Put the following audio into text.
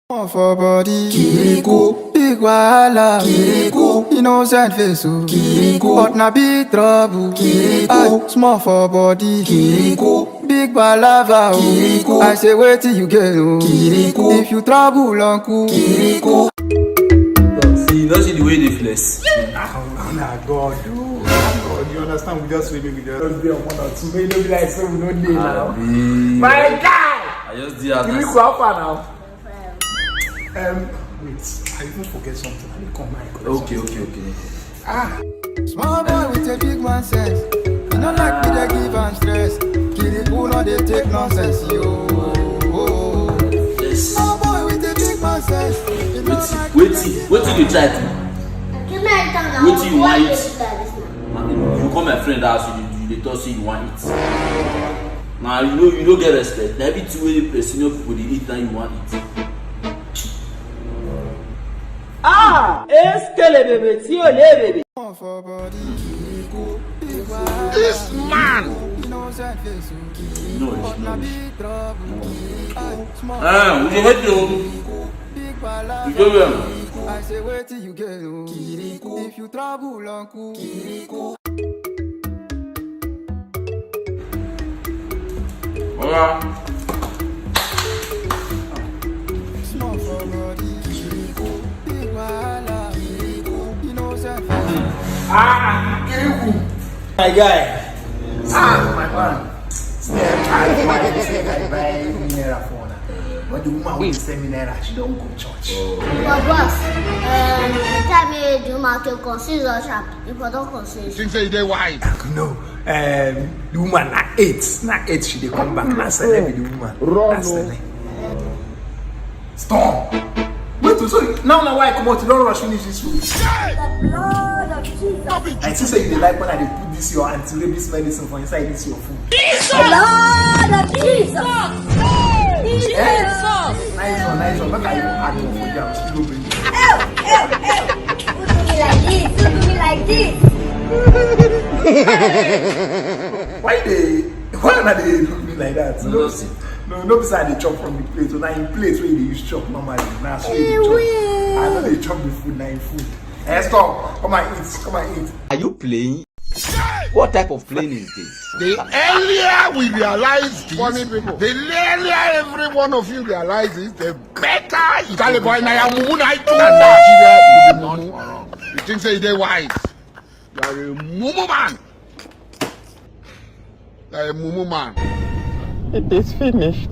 For body, kiriku, big wahala, kiriku, innocent face, kiriku, but na big trouble, kiriku, small for body, kiriku, big balava, kiriku, I say wait till you get, kiriku, if you trouble, uncle, kiriku. See, you don't see the way they flex. Nah, God, dude. God, you understand? We just really, we just be on one or two. Maybe be like, so we don't need now. My guy! I just did that. Kiriku, how far now? Wait, I even forget something. I need to come back. Okay. Small boy with a big man sense. You don't like me, they give and stress. Kiriku, no, they take nonsense, yo. Yes. Small boy with a big man sense. You don't like Wait till you try to. Wait till you want it. You call my friend house, you talk say you want it. Now you don't get respect. Now everything where you press senior people they eat and you want it. This man! No, we hate you. You go well. I say wait till you get kiriku. If you trouble, uncle, kiriku. Hola. Small for body, kiriku. Big wahala, kiriku. Innocent face. Kiriku! My guy. My man. I buy mineral for her. But the woman will send mineral, she don't go church. But boss, tell me the woman to consider shop. If I don't consider. Things say they wise. No, the woman na 8 she dey come back. Na 7 be the woman. Na 7. Storm. Wait, so now why I come out? You don't rush finish this food. The blood of Jesus. I see say you dey like when I dey put this your anti-rabies medicine for inside this your food. The blood of Jesus. Nice one. Look at you add more for you. I'm still open. Don't do me like this. Don't do me like this. Why not they look me like that? No, beside they chop from the plate. So now in plate where they use chop normally. Now so they chop. I know they chop the food, now in food. Hey, stop. Come and eat. Are you playing? What type of playing is this? The earlier we realize funny people, the earlier every one of you realizes, the better Charlie boy Naija mumu na itu. And Nigeria you be mumu. You think say they wise? You are a mumu man. You are a mumu man. It is finished.